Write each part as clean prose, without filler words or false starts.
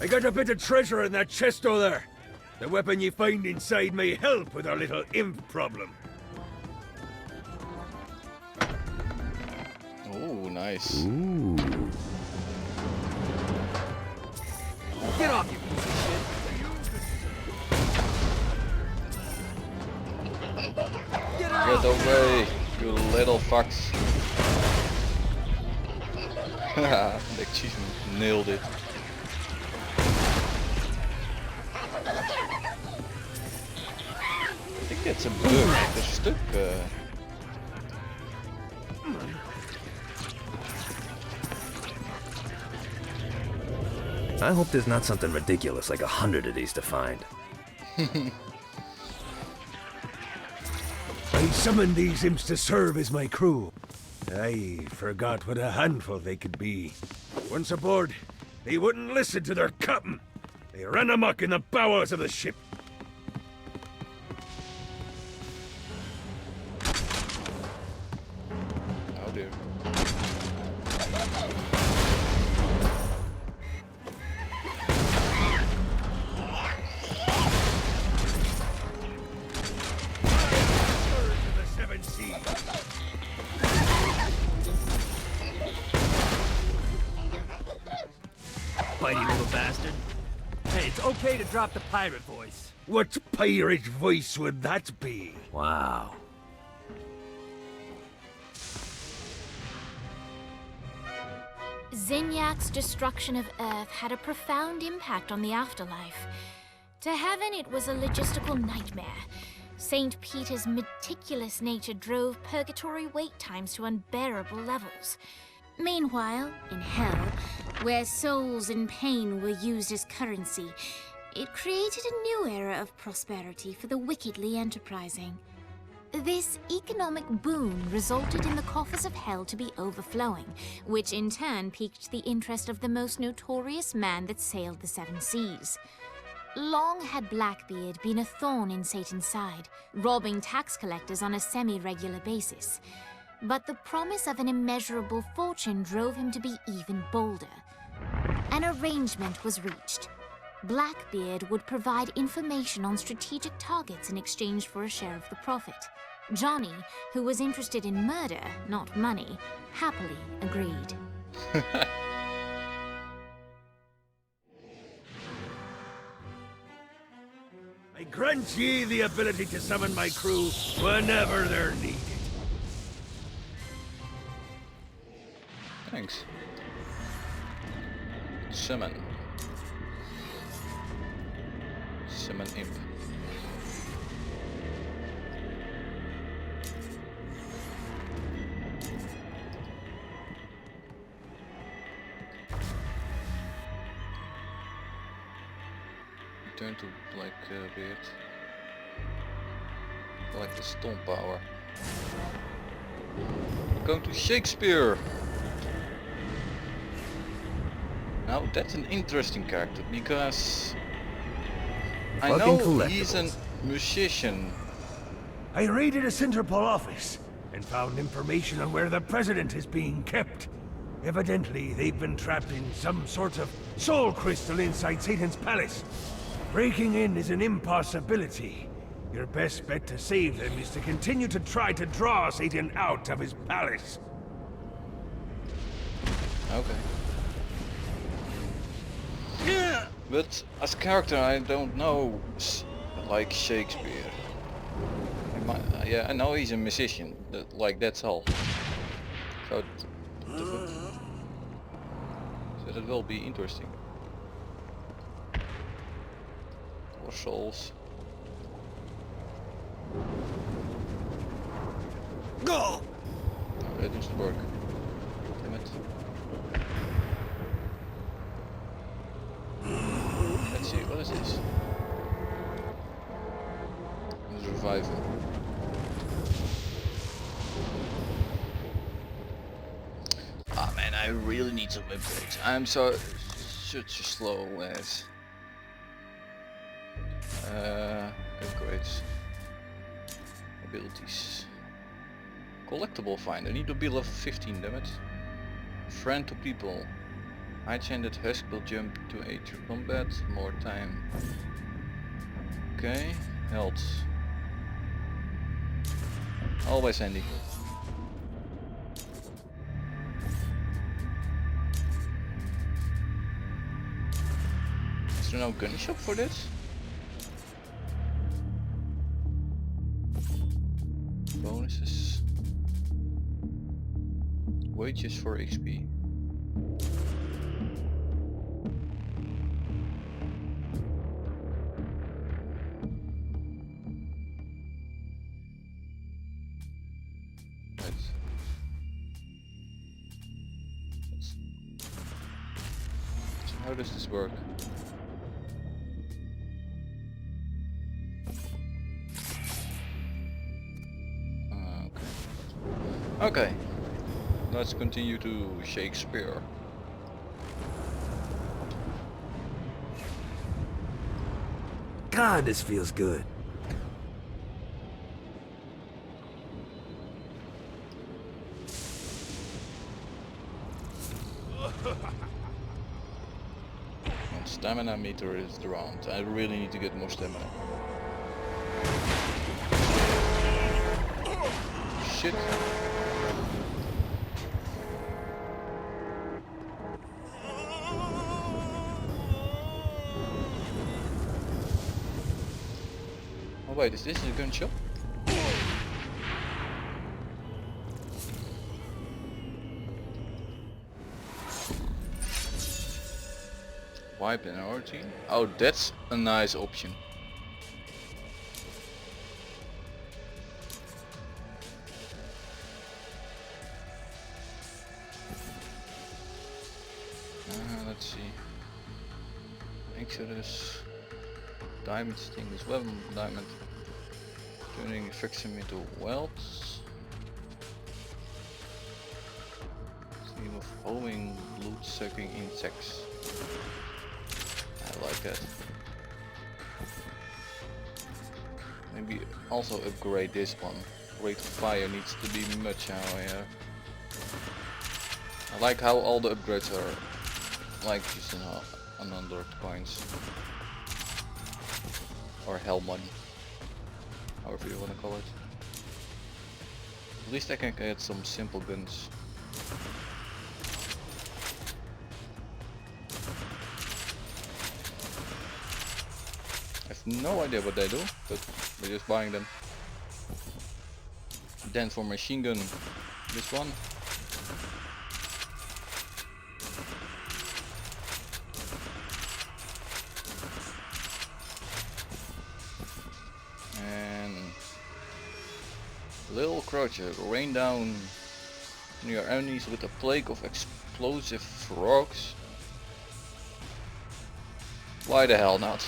I got a bit of treasure in that chest over there. The weapon you find inside may help with our little imp problem. Oh, nice. Ooh. Get off, you piece of shit! Get away, you little fucks. Haha, the achievement nailed it. I think it's a bug, they're stuck. I hope there's not something ridiculous like 100 of these to find. I summoned these imps to serve as my crew. I forgot what a handful they could be. Once aboard, they wouldn't listen to their captain. They ran amok in the bowels of the ship. Oh dear. Bitey little bastard. Hey, it's okay to drop the pirate voice. What pirate voice would that be? Wow. Zinyak's destruction of Earth had a profound impact on the afterlife. To heaven, it was a logistical nightmare. St. Peter's meticulous nature drove purgatory wait times to unbearable levels. Meanwhile, in hell, where souls in pain were used as currency, it created a new era of prosperity for the wickedly enterprising. This economic boon resulted in the coffers of hell to be overflowing, which in turn piqued the interest of the most notorious man that sailed the seven seas. Long had Blackbeard been a thorn in Satan's side, robbing tax collectors on a semi-regular basis. But the promise of an immeasurable fortune drove him to be even bolder. An arrangement was reached. Blackbeard would provide information on strategic targets in exchange for a share of the profit. Johnny, who was interested in murder, not money, happily agreed. I grant ye the ability to summon my crew whenever they're needed. Thanks. Summon. Summon imp. Return to Blackbeard. I like the storm power. Going to Shakespear. Now that's an interesting character because I know he's a musician. I raided a Centerpol office and found information on where the president is being kept. Evidently, they've been trapped in some sort of soul crystal inside Satan's palace. Breaking in is an impossibility. Your best bet to save them is to continue to try to draw Satan out of his palace. Okay. Yeah. But as character, I don't know like Shakespeare. Yeah, I know he's a musician. That's all. So that will be interesting. Or souls. Go! No, that doesn't work. Damn it. Let's see, what is this? Revival. Ah man, I really need some upgrades. I'm such a slow ass. Upgrades. Abilities. Collectible finder. I need to be level 15, damn it. Friend to people. High-handed husk will jump to aid your combat. More time. Okay. Health. Always handy. Is there no gun shop for this? Bonuses. Wages for XP. So how does this work? Okay, let's continue to Shakespeare. God, this feels good. And stamina meter is around. I really need to get more stamina. Shit. Oh wait, is this a gun shop? Wipe minority. Oh, that's a nice option. Let's see. Exodus. Diamond sting is weapon diamond. Turning friction into welts. Team of homing blood sucking insects. I like that. Maybe also upgrade this one. Rate of fire needs to be much higher. I like how all the upgrades are like just 100 coins. Or hell money. However you want to call it. At least I can get some simple guns. I have no idea what they do, but we're just buying them. Then for machine gun, this one. And little croucher, rain down on your enemies with a plague of explosive frogs. Why the hell not?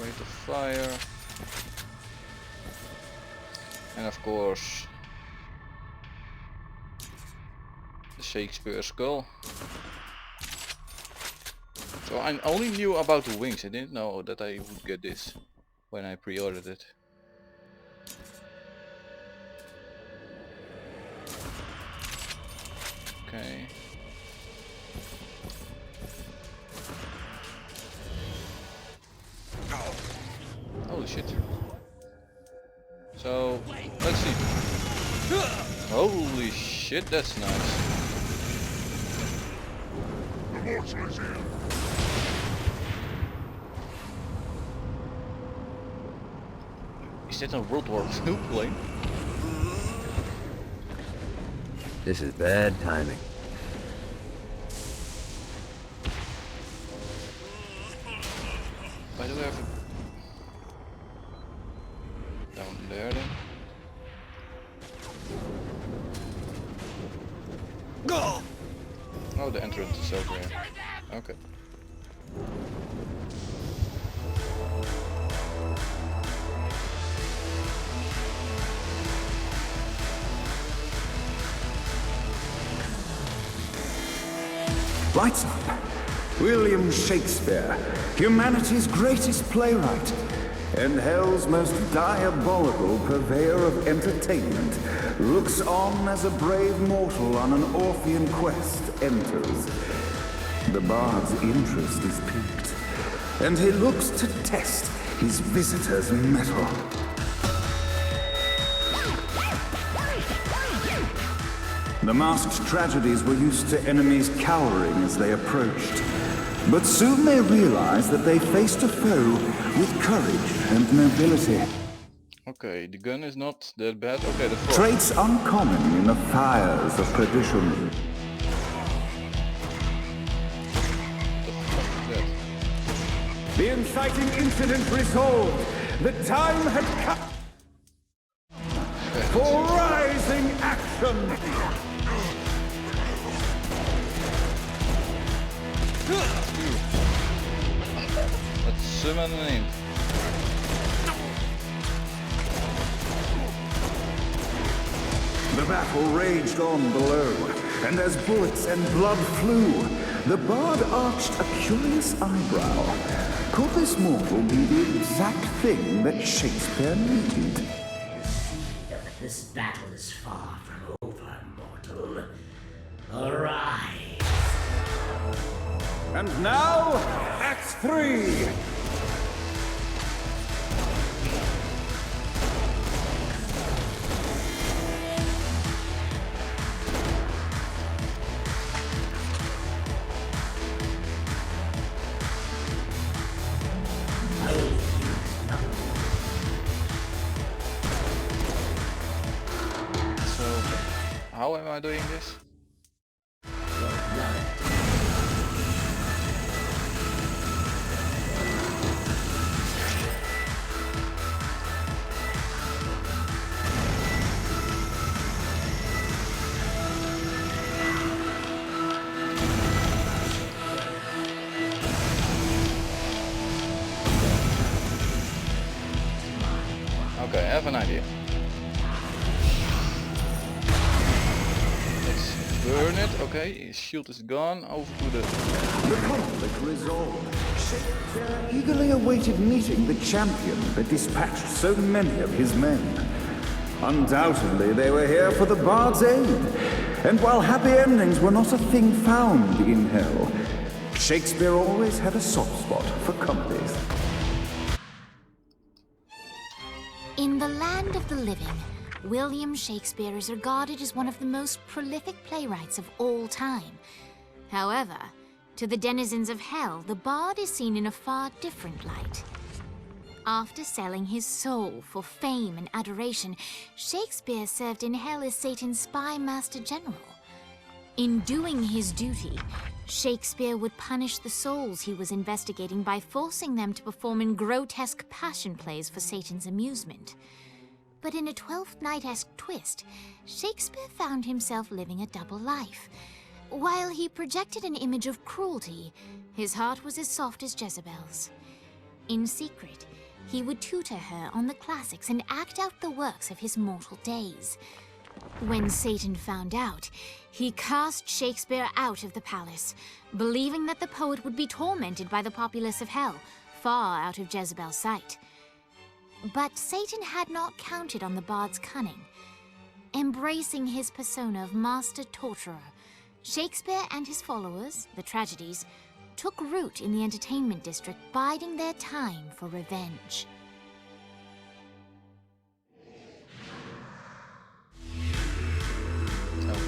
Rate of fire. And of course the Shakespeare skull. So I only knew about the wings, I didn't know that I would get this when I pre-ordered it. Okay. Holy shit. So, let's see. Holy shit, that's nice. Is that a World War II plane? This is bad timing. Why do we have a... down there then? Go! Oh, the entrance is over here. Okay. Lights up. William Shakespeare, humanity's greatest playwright. and hell's most diabolical purveyor of entertainment looks on as a brave mortal on an Orphean quest enters. The bard's interest is piqued, and he looks to test his visitor's mettle. The masked tragedies were used to enemies cowering as they approached. But soon they realized that they faced a foe with courage and nobility. Okay, the gun is not that bad. Okay, the frog. Traits uncommon in the fires of perdition. The inciting incident resolved. The time had come for rising action. Let's summon an imp. The battle raged on below, and as bullets and blood flew, the bard arched a curious eyebrow. Could this mortal be the exact thing that Shakespeare needed? This battle is far from over, mortal. Arise! And now, Act 3! How am I doing this? Okay, I have an idea. Burn it, okay, his shield is gone, over to the conflict resolved. Shakespeare eagerly awaited meeting the champion that dispatched so many of his men. Undoubtedly, they were here for the bard's aid, and while happy endings were not a thing found in hell, Shakespeare always had a soft spot for comedies. In the land of the living, William Shakespeare is regarded as one of the most prolific playwrights of all time. However, to the denizens of hell, the bard is seen in a far different light. After selling his soul for fame and adoration, Shakespeare served in hell as Satan's spy master general. In doing his duty, Shakespeare would punish the souls he was investigating by forcing them to perform in grotesque passion plays for Satan's amusement. But in a Twelfth Night-esque twist, Shakespeare found himself living a double life. While he projected an image of cruelty, his heart was as soft as Jezebel's. In secret, he would tutor her on the classics and act out the works of his mortal days. When Satan found out, he cast Shakespeare out of the palace, believing that the poet would be tormented by the populace of hell, far out of Jezebel's sight. But Satan had not counted on the bard's cunning. Embracing his persona of master torturer, Shakespeare and his followers, the tragedies, took root in the entertainment district, biding their time for revenge.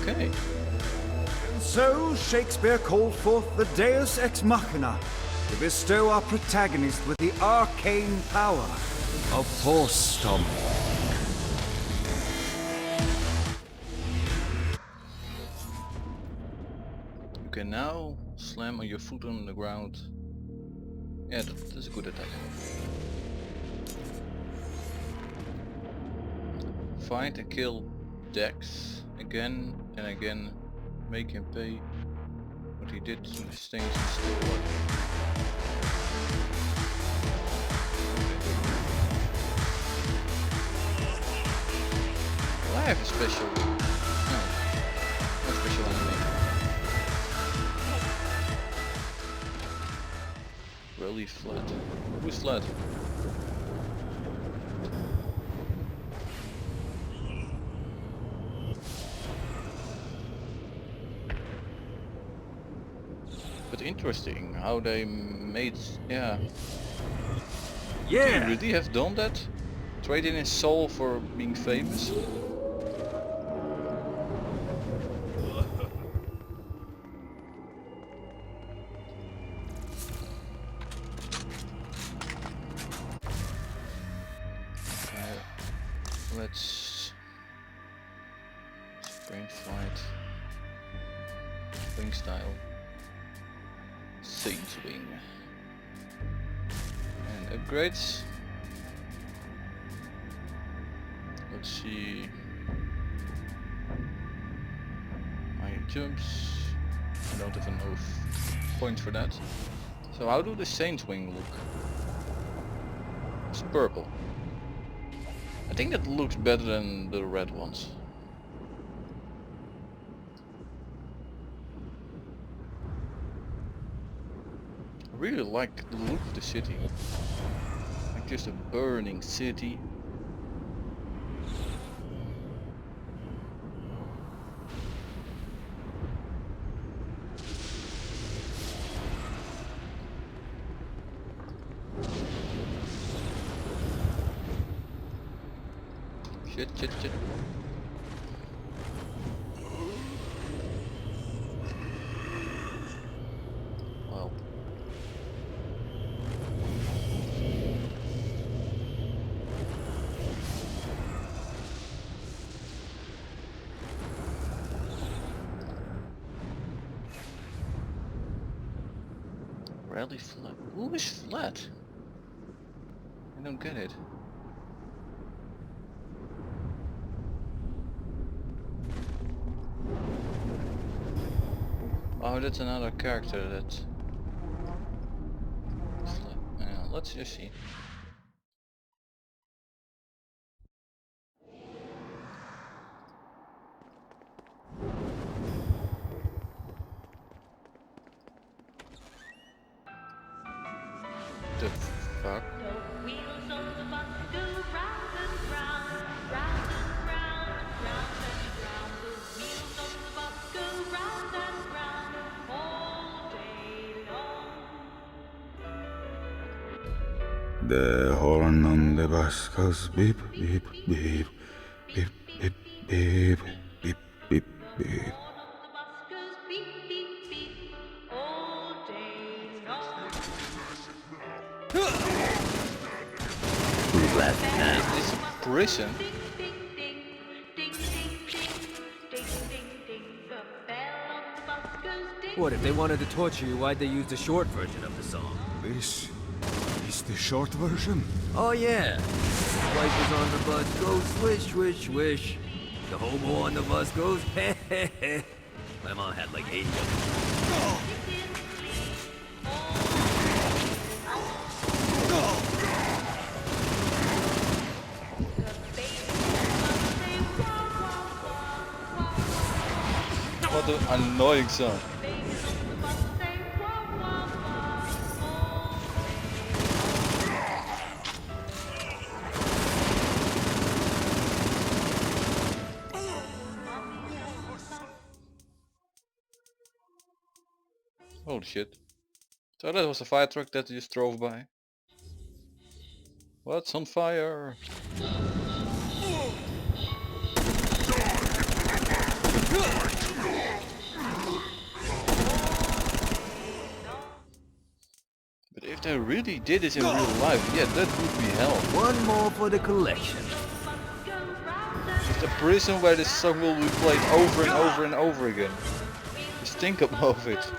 Okay. And so Shakespeare called forth the Deus Ex Machina to bestow our protagonist with the arcane power of Force Stomp. You can now slam on your foot on the ground. Yeah, that's a good attack. Find and kill Dex again and again. Make him pay what he did to the stains and still work. I have a special... No. No special animation. Really flat. Who's flat? But interesting how they made, yeah. Could he Yeah! really have done that? Traded his soul for being famous? Let's sprint flight, wing style, Saint wing, and upgrades. Let's see. My jumps. I don't have enough points for that. So how do the Saint wing look? It's purple. I think that looks better than the red ones. I really like the look of the city. Like just a burning city. Shit. Well. Rally flat. Who is flat? I don't get it. Oh, that's another character that... Yeah, let's just see. The fuck? The wheels of the bus go round and round, round and round, round and round. The wheels of the bus go round and round all day long. The horn on the bus goes beep, beep, beep, beep, beep, beep, beep, beep, beep. The horn of the bus goes beep, beep, beep all day long. Who's laughing now? It's a prison. Ding, ding, ding, ding, ding, ding, ding, ding, ding. The bell on the bus goes ding. What, if they wanted to torture you, why'd they use the short version of the song? This is the short version. Oh yeah. Wipers on the bus go swish, swish, swish. The hobo on the bus goes heh heh heh. My mom had like 8 jokes. What an annoying sound. Holy shit. So that was a fire truck that just drove by. What's on fire? But if they really did this in real life, yeah, that would be hell. One more for the collection. It's a prison where this song will be played over and over and over again. Just think about it.